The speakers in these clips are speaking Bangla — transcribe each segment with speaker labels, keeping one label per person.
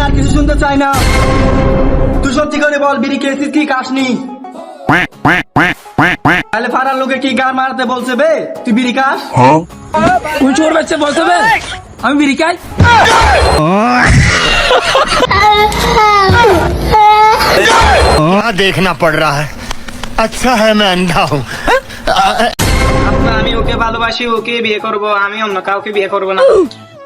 Speaker 1: আমি আর কিছু শুনতে চাই না। তুই সত্যি করে বল, বিড়ি খেয়েছিস কি খাসনি? তাহলে পাড়ার লোকে কি গান মারতে বলছে বে তুই বিড়ি খাস?
Speaker 2: কোন চোর বাচ্চা বলছে বে আমি বিড়ি খাই?
Speaker 3: देखना पड़ रहा है। अच्छा है मैं अंधा हूँ।
Speaker 4: আমি ওকে ভালোবাসি, ওকে বিয়ে করব, আমি অন্য কাউকে বিয়ে করব না।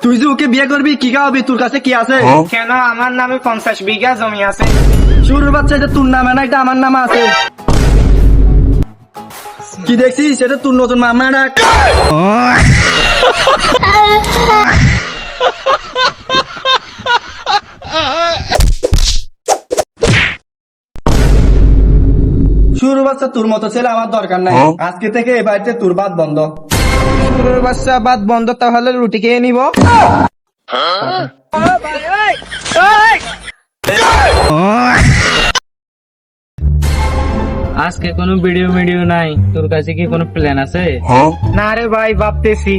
Speaker 1: তুই যে ওকে বিয়ে করবি কি খাওয়াবি? তোর কাছে কি আছে?
Speaker 4: কেন? আমার নামে 50 বিঘা জমি আছে।
Speaker 1: শুরুর বাচ্চা, এটা তোর নামে না, এটা আমার নামে আছে। কি দেখছিস? সেটা তোর নতুন মামলা ডাক। শুরু বাচ্চা, তোর মতো ছেলে আমার দরকার নাই। আজকে থেকে এ বাড়িতে তোর বাদ বন্ধ।
Speaker 4: শুরুর বাচ্চা বাদ বন্ধ, তাহলে রুটি খেয়ে নিব।
Speaker 2: আজকে কোনো ভিডিও নাই, তোর কাছে কি কোনো প্ল্যান আছে?
Speaker 4: না রে ভাই, ভাবতেছি।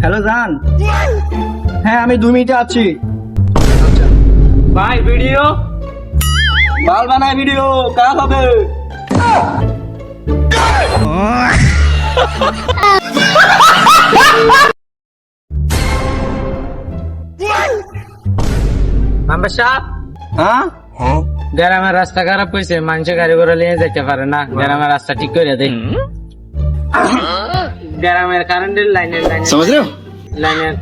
Speaker 1: হ্যালো জান, হ্যাঁ আমি 2 মিনিটে আছি।
Speaker 2: ভাই ভিডিও
Speaker 1: বাল বানায় ভিডিও, কাল হবে।
Speaker 2: আমরা সাপ
Speaker 1: হ্যাঁ
Speaker 2: গ্রামের রাস্তা খারাপ হয়েছে, মানুষ গাড়ি ঘোড়া নিয়ে যেতে পারে না, গ্রামের রাস্তা ঠিক করে দেয়। গ্রামের কারেন্টের লাইনের লাইনের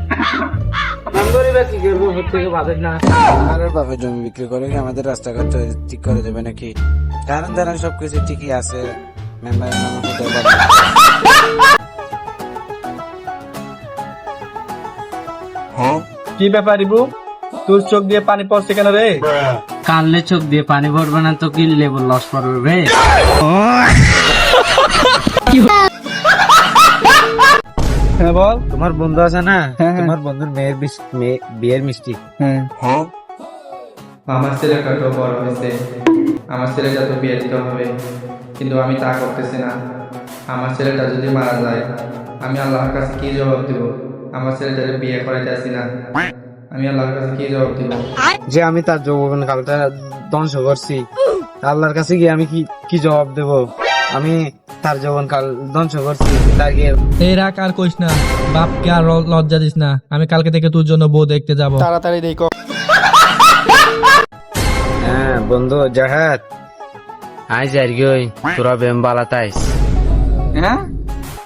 Speaker 2: কি করবো থেকে ভাবেন না।
Speaker 5: আরে বাপের জমি বিক্রি করে কি আমাদের রাস্তাঘাট ঠিক করে দেবে নাকি? কারণ তারা সবকিছু ঠিকই আছে। মেম্বারের নামে হতে পারে।
Speaker 1: কি ব্যাপার ইবু, তোর চোখ দিয়ে পানি পড়ছে কেন রে?
Speaker 2: কানলে চোখ দিয়ে পানি পড়বে না তো কি লেবুর লস পড়বে রে?
Speaker 1: হ্যাঁ বল।
Speaker 5: তোমার বন্ধু আছে না,
Speaker 1: হ্যাঁ।
Speaker 5: তোমার বন্ধুর বিয়ের মিষ্টি।
Speaker 6: আমার ছেলেটা তো বড় হয়েছে, আমার ছেলেটা তো বিয়ে দিতে হবে, কিন্তু আমি তা করতেছি না। আমার ছেলেটা যদি মারা যায়, আমি আল্লাহর কাছে কি জবাব দিব? আমার ছেলেটাকে বিয়ে করাইতে আসি না, আমি আল্লাহর কাছে কি জবাব দিব?
Speaker 5: যে আমি তার যৌবন কালটা ধ্বংস করছি, আল্লাহর কাছে গিয়ে আমি কি জবাব দেব? আমি তার যৌবন কাল ধ্বংস করছি, তাকে
Speaker 7: এই রাখ আর কইস না, বাপকে আর লজ্জা দিস না। আমি কালকে থেকে তোর জন্য বউ দেখতে যাব।
Speaker 1: তাড়াতাড়ি দেখো।
Speaker 5: হ্যাঁ বন্ধু জাহাদ আইজ আর গই তোরা বেম বালাতাইস।
Speaker 1: হ্যাঁ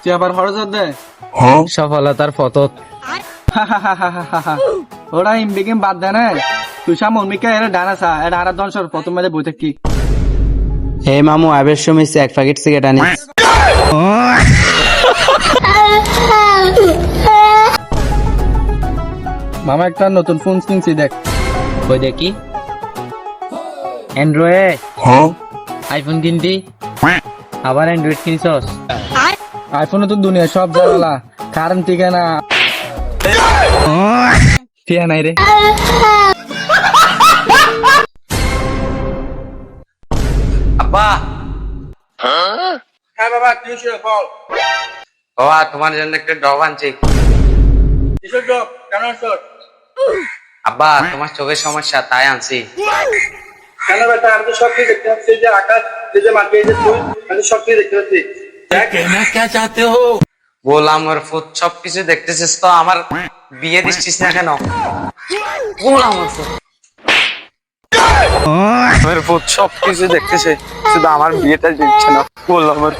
Speaker 1: তুই আবার হরজত দে।
Speaker 5: সফলতার ফতত
Speaker 1: ওরা ইমবিগেম বাদ দেয় না। তুই সা মর্মিকা এরা ডানাসা এটা হারা দনসর প্রথম মাঝে বই থাকি।
Speaker 5: হে মামু আবের সময় 1 প্যাকেট সিগারেট আনিস।
Speaker 1: মামা একটা নতুন ফোন কিনছি, দেখ।
Speaker 2: কই দেখি। অ্যান্ড্রয়েড আইফোন কিনতি, আবার অ্যান্ড্রয়েড কিনছস?
Speaker 1: আইফোনে তো দুনিয়া সব জানালা, কারণ ঠিকানা ঠিক নাই রে।
Speaker 8: আব্বা,
Speaker 1: হ্যাঁ বাবা, কি হয়েছে বল।
Speaker 8: বাবা তোমার জন্য একটা ডব আনছি।
Speaker 1: কিসের জব? কেন আনছো?
Speaker 8: আব্বা তোমার চোখের সমস্যা তাই আনছি।
Speaker 1: কেন বেটা, আমি তো সব কিছু দেখতে পাচ্ছি, যে আকাশ, যে মাটি, যে ফুল, আমি সব কিছু দেখতে পাচ্ছি।
Speaker 8: বললাম ওর ফুট সবকিছু দেখতেছিস তো, আমার বিয়ে দিচ্ছিস না কেন? বললাম ওর ফুট সবকিছু দেখতেছে, শুধু আমার বিয়েটা দিচ্ছে না। বললাম ওর